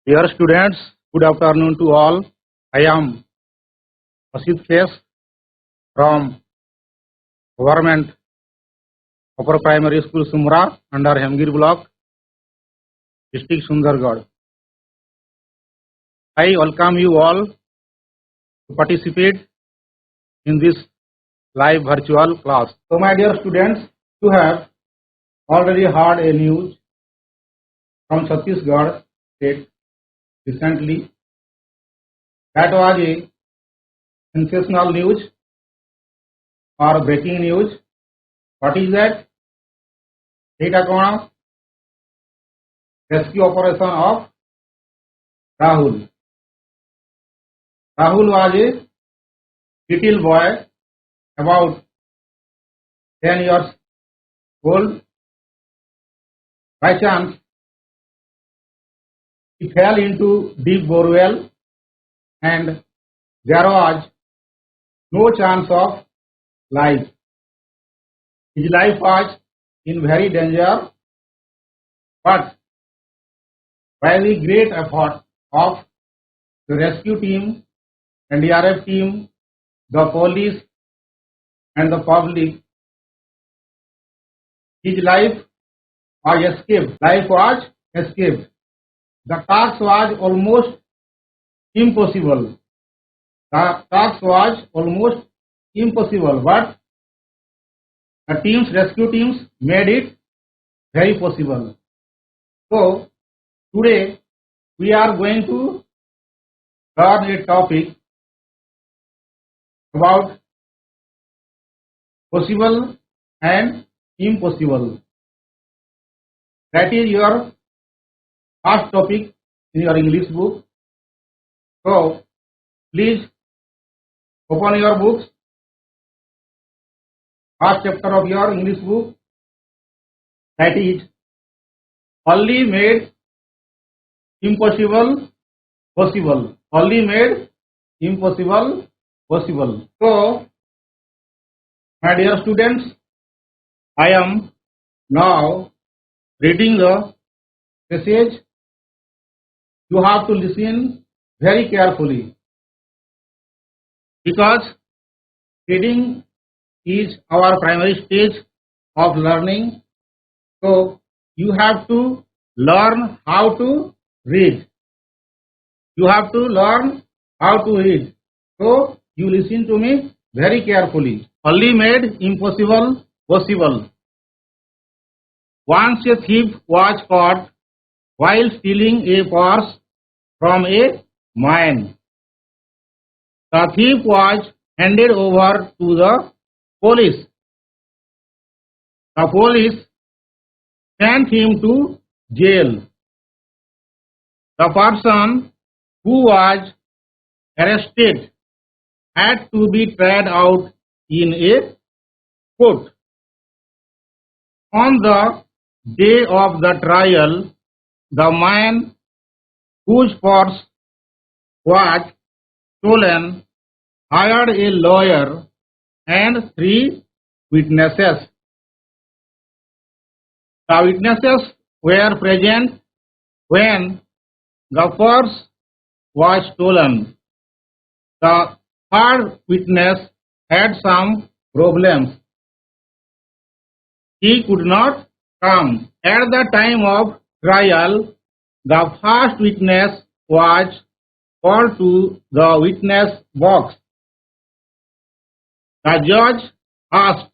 Dear students, good afternoon to all. I am Asit Kes from Government Upper Primary School Sumra under Hemgir Block, District Sundargarh. I welcome you all to participate in this live virtual class. So my dear students, you have already heard a news from Chhattisgarh state recently. That was a sensational news or breaking news. What is that? Eta kona? Rescue operation of Rahul. Rahul was a little boy about 10 years old. By chance, he fell into deep borewell and there was no chance of life. His life was in very danger, but by the great effort of the rescue team, NDRF team, the police and the public, his life was escaped. Life was escaped. The task was almost impossible. The task was almost impossible, but the rescue teams made it very possible. So today we are going to learn a topic about possible and impossible. That is your first topic in your English book. So please open your books. First chapter of your English book, that is only made impossible possible. Only made impossible possible. So my dear students, I am now reading the passage. You have to listen very carefully because reading is our primary stage of learning. So you have to learn how to read. You have to learn how to read. So you listen to me very carefully. Only made impossible possible. Once a thief was caught while stealing a purse from a mine. The thief was handed over to the police. The police sent him to jail. The person who was arrested had to be tried out in a court. On the day of the trial, the man whose purse was stolen hired a lawyer and 3 witnesses. The witnesses were present when the purse was stolen. The third witness had some problems. He could not come. At the time of trial, the first witness was called to the witness box. The judge asked,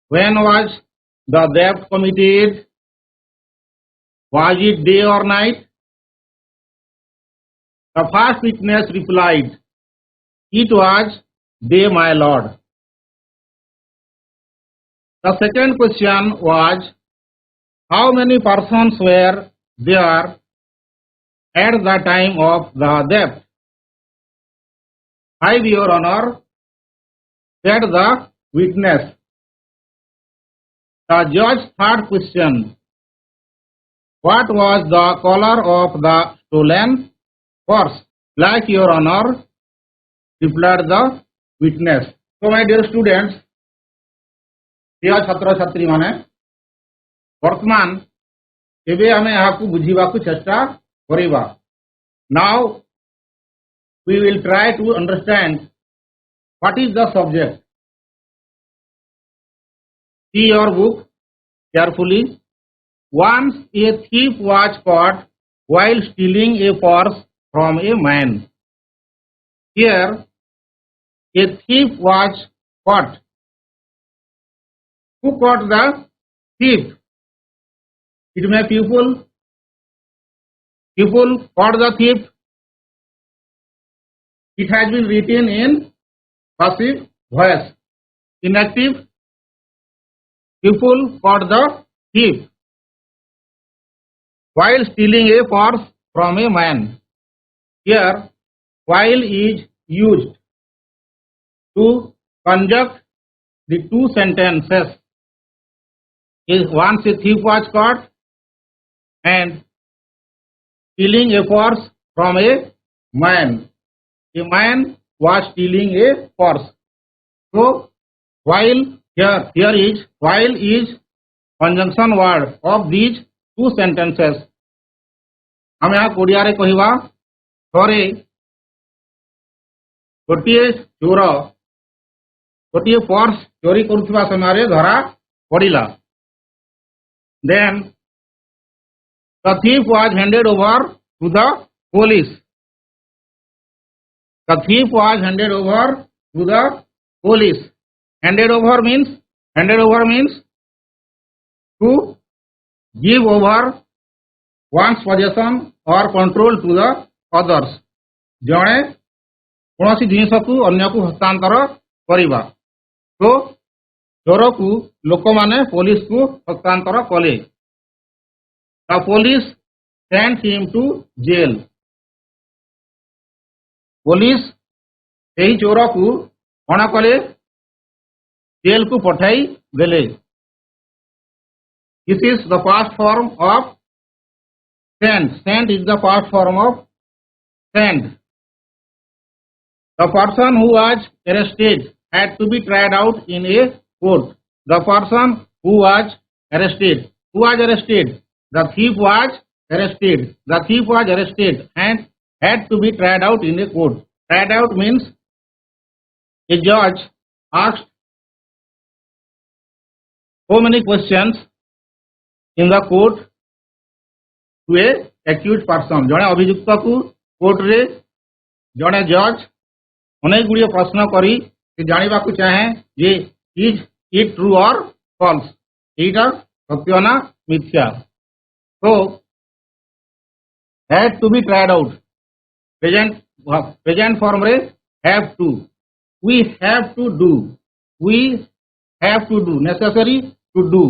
when was the theft committed? Was it day or night? The first witness replied, it was day, my lord. The second question was, how many persons were there at the time of the theft? 5, your honor, said the witness. The judge's third question, what was the color of the stolen purse? Black, your honor, replied the witness. So my dear students, dear छात्र छात्री माने वर्तमान एबे आमे आकु बुझीबाकु चेष्टा करिबा Now we will try to understand what is the subject. See your book carefully. Once a thief was caught while stealing a purse from a man. Here, a thief was caught. Who caught the thief? It may pupil. Pupil caught the thief. It has been written in passive voice. Inactive. Pupil caught the thief while stealing a purse from a man. Here, while is used to conjunct the two sentences. Once a thief was caught and stealing a purse from a man. A man was stealing a purse. So, while is conjunction word of these two sentences. हम यहाँ कोडिया रे कहिबा थरे गोटिए चोर गोटिए purse चोरी करुवा समय धरा पड़ा. Then the thief was handed over to the police. The thief was handed over to the police. Handed over means to give over one's possession or control to the others. जणे कौन जिनस को अन्य को हस्तांतर करिबा. तो चोर को लोक माने पुलिस को हस्तांतर कले. The police sent him to jail. Police यही चोर को कौन कले जेल को पठाई देले. This is the past form of sent. Sent is the past form of sent. The person who was arrested had to be tried out in a court. The person who was arrested. Who was arrested? The thief was arrested. The thief was arrested and had to be tried out in a court. Tried out means a judge asked so many questions in the court to a accused person. जड़े अभियुक्त को court रे जड़े जज अनेक गुड़िए प्रश्न करी जानवा को चाहे ये इज इट ट्रू और फॉल्स. एटा सत्य ना मिथ्या. तो had to be tried out present form रे have to. We have to do. We have to do necessary to do.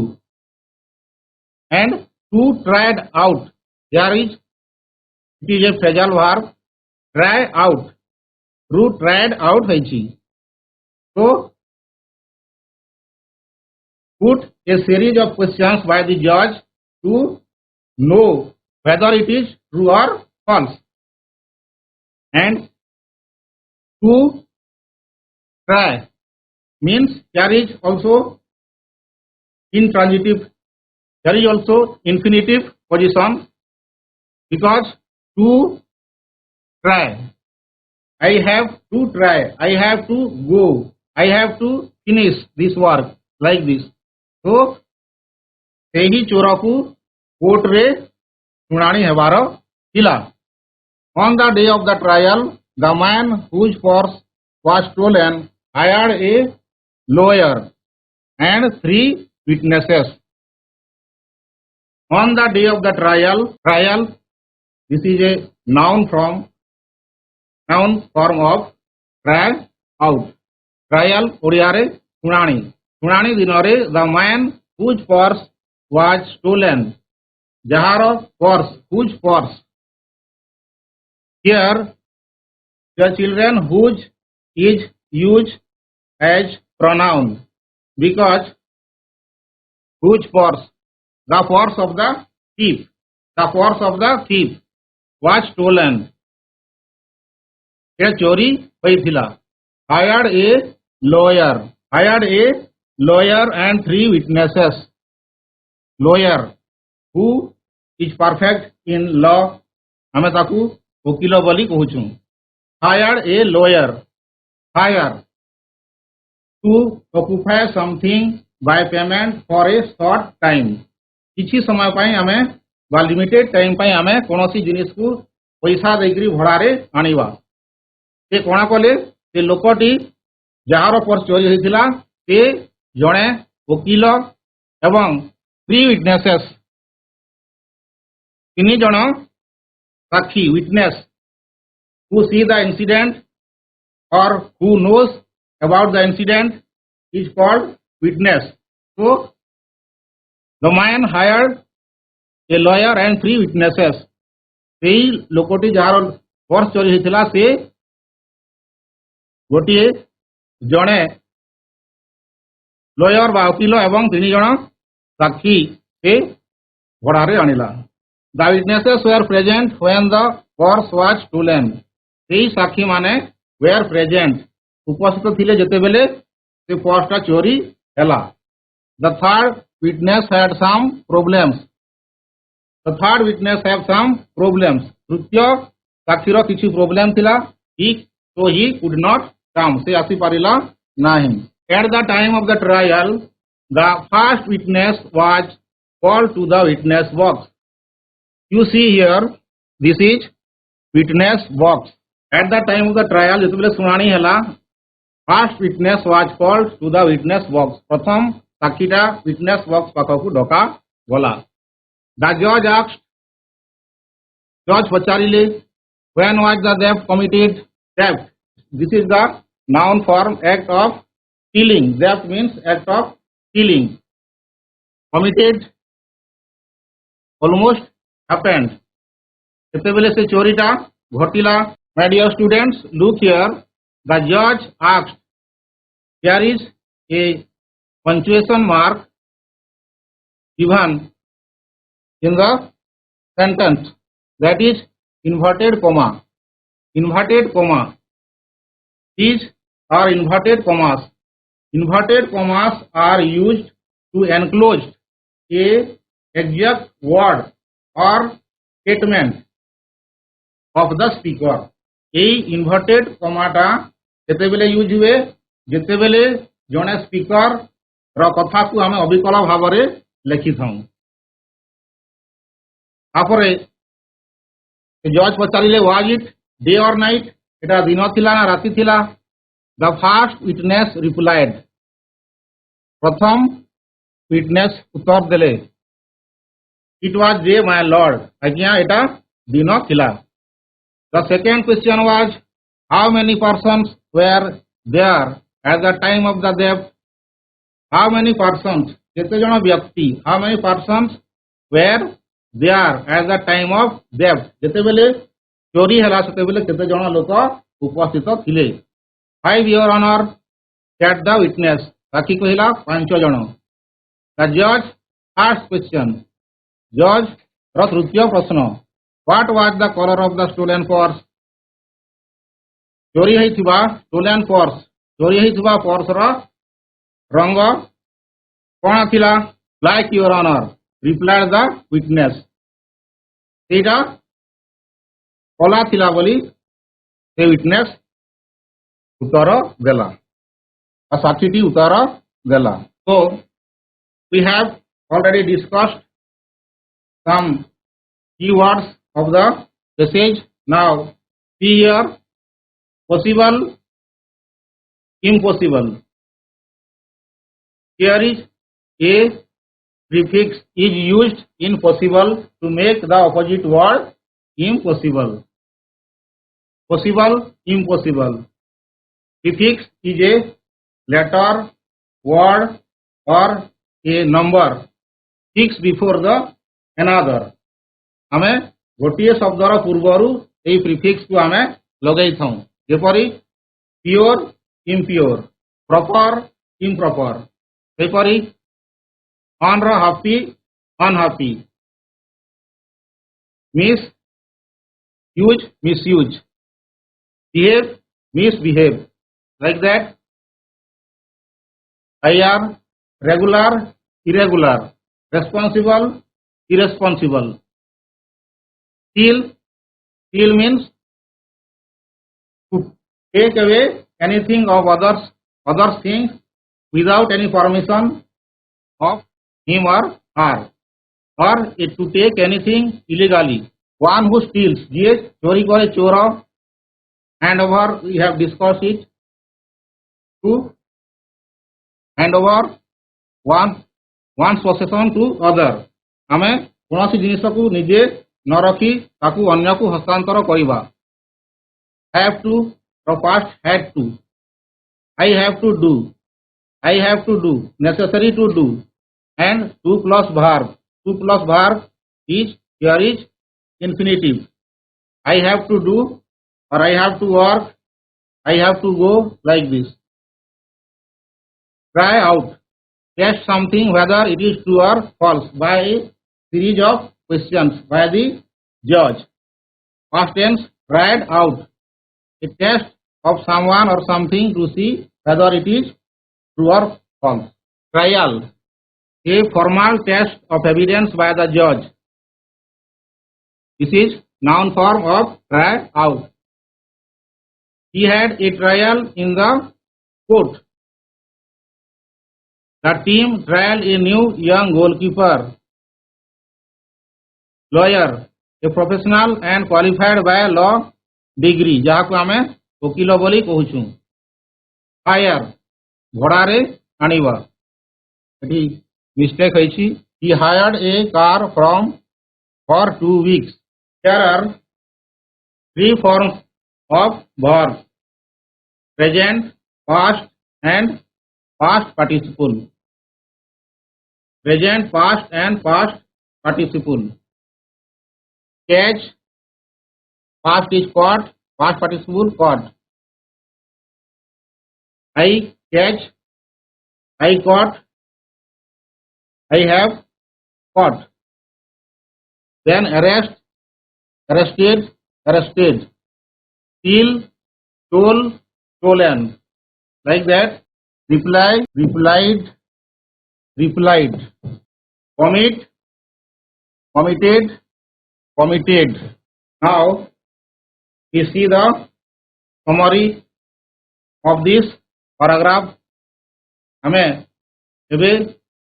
And to tried out there is it is a phrasal verb. Try out. True tried out है. So put a series of questions by the judge to know whether it is true or false. And to try means there is also intransitive. There is also infinitive position. Because to try, I have to try, I have to go, I have to finish this work like this. So, सेही चोर को court रे सुनानी हेबार थिला. On the day of the trial, the man whose purse was stolen hired a lawyer and 3 witnesses. On the day of the trial. This is a noun form of try out. Trial Odia रे सुनानी. सुनानी दिन रे the man whose purse was stolen. जहार purse whose purse. Here the children whose is used as pronoun because whose purse, the purse of the thief. The purse of the thief was stolen. ये चोरी हुई थिला. Hired a lawyer and 3 witnesses. Lawyer who is perfect in law हमें ताकू वकील बोली कहूँ hire a lawyer hire to occupy something by payment for a short time किसी समय पाई आमे बा लिमिटेड टाइम पाई आमे कोनोसी जिनिस को पैसा देकरी भड़ारे आनिबा से कोना कले से लोकटी जार पर्स चोरी होइथिला से जणे वकील एवं 3 विटनेसेस 3 जण साक्षी witness who see the incident or who knows about the incident is called witness. So the man hired a lawyer and 3 witnesses. सेई लोकटी जार पर्स चोरी होइथिला से गोटे जणे लॉयर बा वकील एवं 3 जण साक्षी से भड़ारे आनिला. The witnesses were present when the purse was stolen. सेई साक्षी माने were present उपस्थित थिले जेते बेले से पर्सटा चोरी हैला. The third witness had some problems. The third witness have some problems. तृतीय साक्षीर किछि प्रॉब्लम थिला so he could not come से आसी पारिला नाही. At the time of the trial the first witness was called to the witness box. You see here this is witness box. At the time of the trial जेतेबेले सुनानी हैला first witness was called to the witness box. प्रथम साक्षीटा witness box पाखकु डका गला. The judge asked judge पचारिले when was the theft committed. Theft this is the noun form act of stealing. Theft means act of stealing. Committed almost happened जेतेबेले से चोरीटा घटिला. My dear students, look here. The judge asked. There is a punctuation mark given in the sentence, that is inverted comma. Inverted comma. These are inverted commas. Inverted commas are used to enclose a exact word or statement of the speaker. এই inverted কমাটা যেতেবেলে use हुए যেতেবেলে জনে স্পিकर র কথা কু আমি অবিকল ভাବରେ লেখি থাউ. তারপরে জজ পচারিলে ওয়াজ ইট ডে অর নাইট এটা দিন থিলা না রাতি থিলা. দ্য ফার্স্ট উইটনেস রিপ্লাইড প্রথম উইটনেস উত্তর দেলে ইট ওয়াজ ডে মাই লর্ড আজ্ঞা এটা দিন থিলা. The second question was how many persons were there at the time of the theft. How many persons kete jana vyakti how many persons were there at the time of theft jete bele chori hela sete bele kete jana loka upasthito thile. 5 your honor said the witness. Sakhi kahila 5 jana. The judge asked question. Judge ro tritiya prashna what was the color of the stolen purse. चोरी होइथिबा stolen purse चोरी होइथिबा purse रो रंग कोन थिला. like your honor replied the witness. सेटा कला थिला बोली से witness उत्तर देला और साक्षीटी उत्तर देला. So we have already discussed some keywords of the passage. Now see here possible impossible. Here is a prefix is used in possible to make the opposite word impossible. Possible impossible. Prefix is a letter word or a number fixed before the another. आमे गोटे शब्दर पूर्वर यही prefix को आमे लगई थाउ जेपरी pure impure proper improper सेपरी ऑन रो happy unhappy mis use misuse behave misbehave like that. I am regular irregular responsible irresponsible. Steal means to take away anything of others things without any permission of him or her, or to take anything illegally. One who steals, যে চোরি করে চোর, hand over, we have discussed it, to hand over one's possession to other. ଆମେ କୌଣସି ଜିନିଷକୁ ନିଜେ ନ ରଖି ତାକୁ ଅନ୍ୟକୁ ହସ୍ତାନ୍ତର କରିବା. Have to or past had to. I have to do. I have to do. Necessary to do. And to plus verb. To plus verb is, here is infinitive. I have to do or I have to work. I have to go, like this. Try out. Test something whether it is true or false by a series of questions by the judge. Past tense, tried out. A test of someone or something to see whether it is true or false. Trial. A formal test of evidence by the judge. This is noun form of try out. He had a trial in the court. The team trialed a new young goalkeeper. Lawyer, a professional and qualified by law degree, ଯାହାକୁ ଆମେ ଓକିଲ ବୋଲି କହୁଛୁ. Hire, ଭଡ଼ାରେ ଆଣିବା. ଏଠି mistake ହେଇଛି. He hired a car for 2 weeks. There are 3 forms of verb: present, past and past participle. Present, past and past participle. Catch, past is caught, past participle caught. I catch, I caught, I have caught. Then arrest, arrested, arrested. Steal, stole, stolen. Like that. Reply, replied, replied. Commit, committed, committed. Now we see the summary of this paragraph. ଆମେ ଏବେ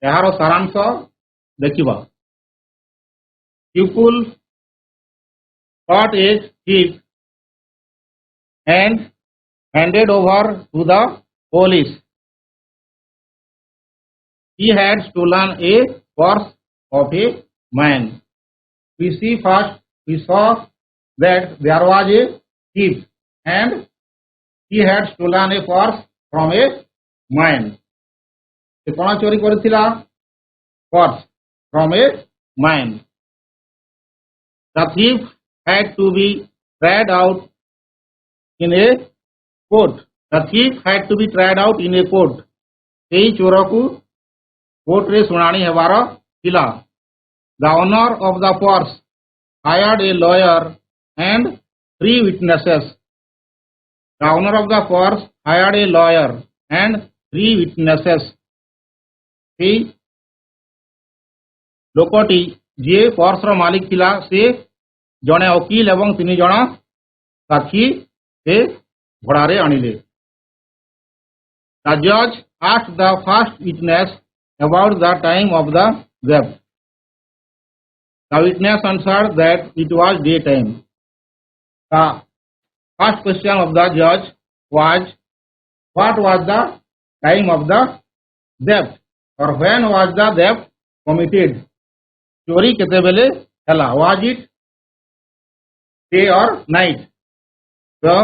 ଏହାର ସାରାଂଶ ଦେଖିବା. Pupil caught a thief and handed over to the police. He had stolen a purse of a man. We saw that there was a thief and he had stolen a purse from a man. ସେ କ'ଣ ଚୋରି କରିଥିଲା? Purse from a man. The thief had to be tried out in a court. The thief had to be tried out in a court. ସେହି ଚୋରକୁ କୋର୍ଟରେ ଶୁଣାଣି ହେବାର ଥିଲା. The owner of the purse hired a lawyer and 3 witnesses. The owner of the purse hired a lawyer and 3 witnesses. ସେହି ଲୋକଟି ଯିଏ ପର୍ସର ମାଲିକ ଥିଲା ସେ ଜଣେ ଓକିଲ ଏବଂ 3 ଜଣ ସାକ୍ଷୀ ସେ ଭଡ଼ାରେ ଆଣିଲେ. The judge asked the first witness about the time of the theft. The witness answered that it was daytime. The first question of the judge was, what was the time of the theft, or when was the theft committed? चोरी केतेबेले हला? Was it day or night? The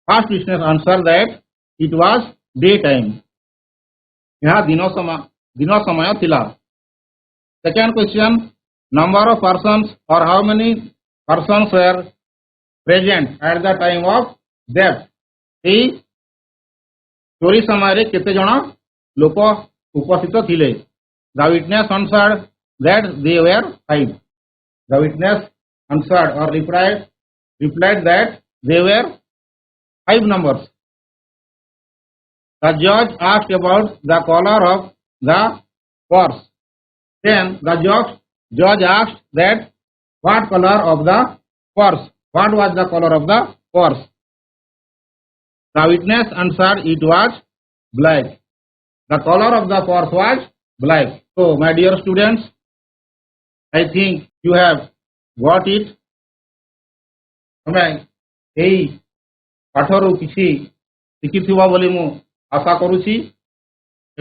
first witness answered that it was daytime. यहाँ दिनो समय थिला. Second question, number of persons or how many persons were present at the time of theft? ଏହି ଚୋରି ସମୟରେ କେତେ ଜଣ ଲୋକ ଉପସ୍ଥିତ ଥିଲେ? The witness answered that they were 5. The witness answered or replied that they were 5 numbers. The judge asked about the color of the purse. Then the judge asked that what color of the purse What was the color of the purse? The witness answered it was black. The color of the purse was black. So, my dear students, I think you have got it. ତମେ ଏଇ ପାଠରୁ କିଛି ଶିଖିଥିବ ବୋଲି ମୁଁ ଆଶା କରୁଛି।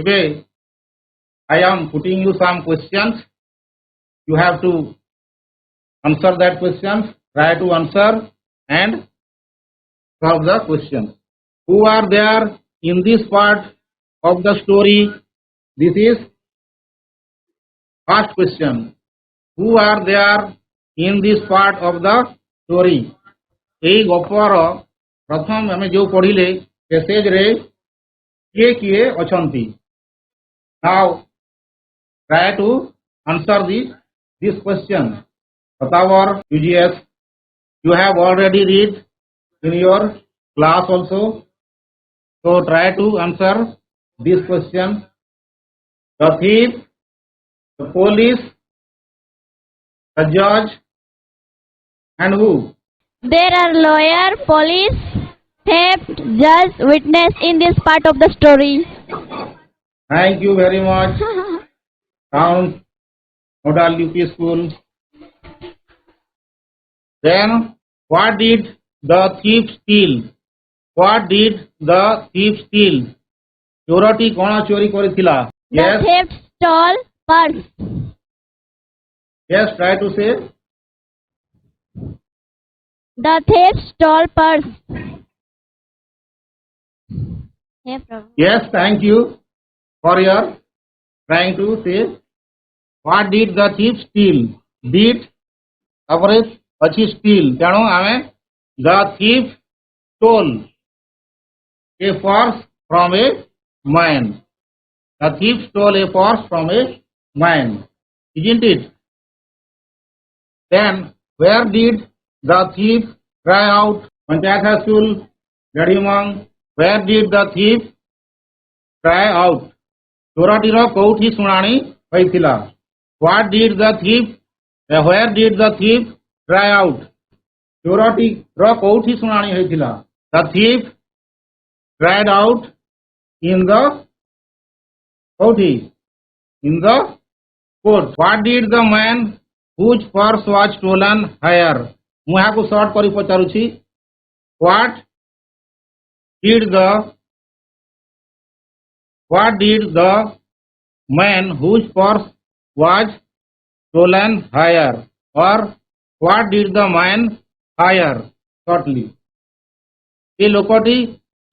ଏବେ I am putting you some questions. You have to answer that questions. Try to answer and solve the questions. Who are there in this part of the story? This is first question. Who are there in this part of the story? এই গপর প্রথম আমি যে পড়িলে passage রে কিଏ কিଏ অছন্তি? Now try to answer this question. Our UGS you have already read in your class also. So try to answer this question. The thief, the police, the judge, and who? There are lawyer, police, theft, judge, witness in this part of the story. Thank you very much. Town Model UP School. Then what did the thief steal? What did the thief steal? ଚୋରଟି କଣ ଚୋରି କରିଥିଲା? The theft stole purse. Yes, try to say. The thief stole purse. Hey, Prabhu. Yes, thank you for your trying to say. What did the thief steal? Did ତାପରେ ଅଛି steal. ତେଣୁ ଆମେ the thief stole a purse from a man. The thief stole a purse from a man, isn't it? Then where did the thief cry out? Panchayat High School, Gadhimang. Where did the thief cry out? ଚୋରଟିର କୋଉଠି ଶୁଣାଣି ହୋଇଥିଲା? What did the thief? Where did the thief cry out? ଚୋରଟିର କୋଉଠି ଶୁଣାଣି ହୋଇଥିଲା? The thief cried out in the କୋଉଠି? In the court. What did the man whose purse was stolen hire? ମୁଁ ଏହାକୁ short କରି ପଚାରୁଛି। What did the man whose purse was stolen hire? Or what did the man hire? Shortly. ଏ ଲୋକଟି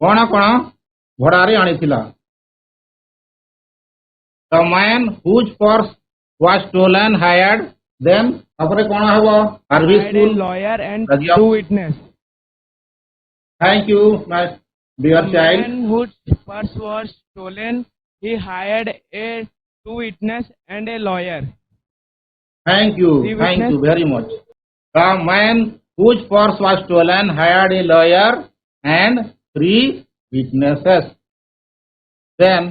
କଣ କଣ ଭଡ଼ାରେ ଆଣିଥିଲା? The man whose purse was stolen hired. Then ତାପରେ କଣ ହେବ? Service school, lawyer and Rajya. two witness. Thank you, my dear The child. man whose purse was stolen, he hired a two witness and a lawyer. Thank you very much. The man whose purse was stolen hired a lawyer and 3 witnesses. Then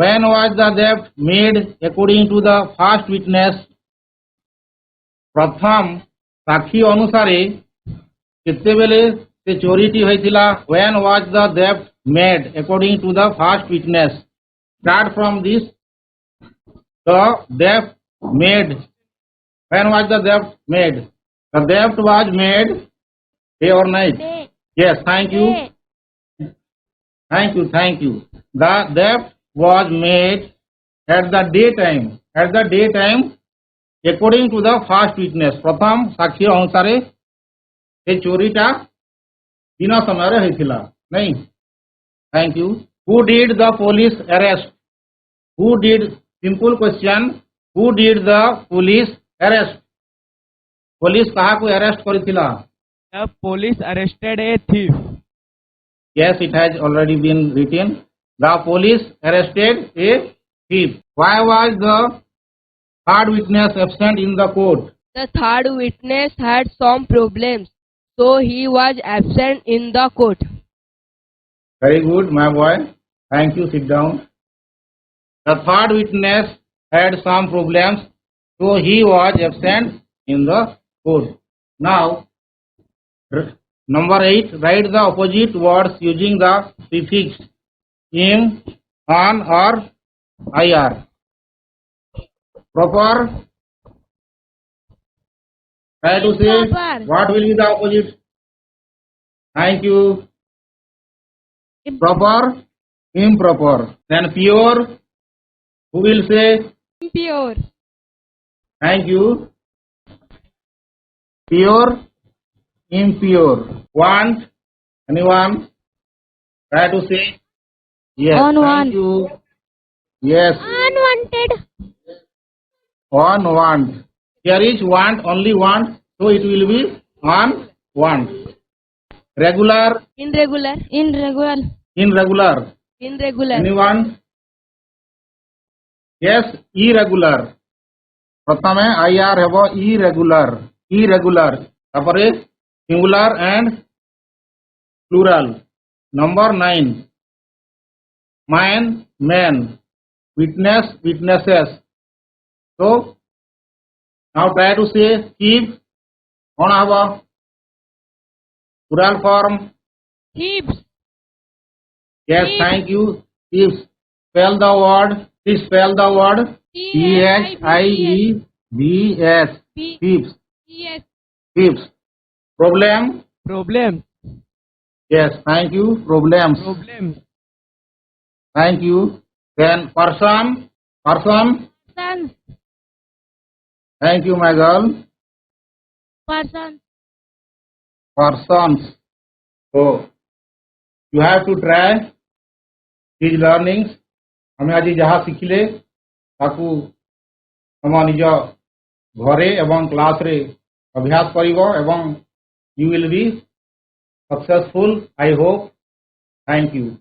when was the theft made according to the first witness? प्रथम साक्षी अनुसारे केतेबेले से चोरीटी होइतिला? When was the theft made according to the first witness? Start from this. The theft made. When was the theft made? The theft was made day or night? Day. Yes, thank you. Day. Thank you. The theft was made at the daytime. At the daytime, according to the first witness. प्रथम साक्षी अनुसारे ये चोरीटा दिन समय होइतिला नहीं? Thank you. Who did the police arrest? Who did? Simple question. Who did the police arrest? Police कहा को arrest करितिला? The police arrested a thief. Yes, it has already been written. The police arrested a thief. Why was the third witness absent in the court? The third witness had some problems, so he was absent in the court. Very good, my boy. Thank you. Sit down. The third witness had some problems, so he was absent in the court. Now, Number 8, write the opposite words using the prefix in, on or ir. Proper. Try to say Improper. what will be the opposite. Thank you. Proper, improper. Then pure. Who will say? Impure. Thank you. Pure, impure. Want? Anyone? Try to say. Yes. Unwanted. Thank you. Yes. Unwanted. Want. Here is want, only want. So it will be on want. Regular, Irregular. Irregular. irregular. Irregular. Anyone? Yes, irregular. प्रथमे IR हेबो irregular. Irregular. तापरे singular and plural. Number 9. Man, men. Witness, witnesses. So now try to say keep. कौन हबो? Plural form. Keeps. Yes, Keep. thank you. Keeps. Spell the word. Please spell the word. Thieves. Keeps. Yes. Keeps. Problem. Problem. Yes, thank you. Problems. Problem. Thank you. Then person. Person. Person. Thank you, my girl. Person. Persons. So you have to try these learnings. हमें आज जहाँ शिखिले ताकू हम निज घरे एवं class रे अभ्यास करिवो एवं you will be successful. I hope. Thank you.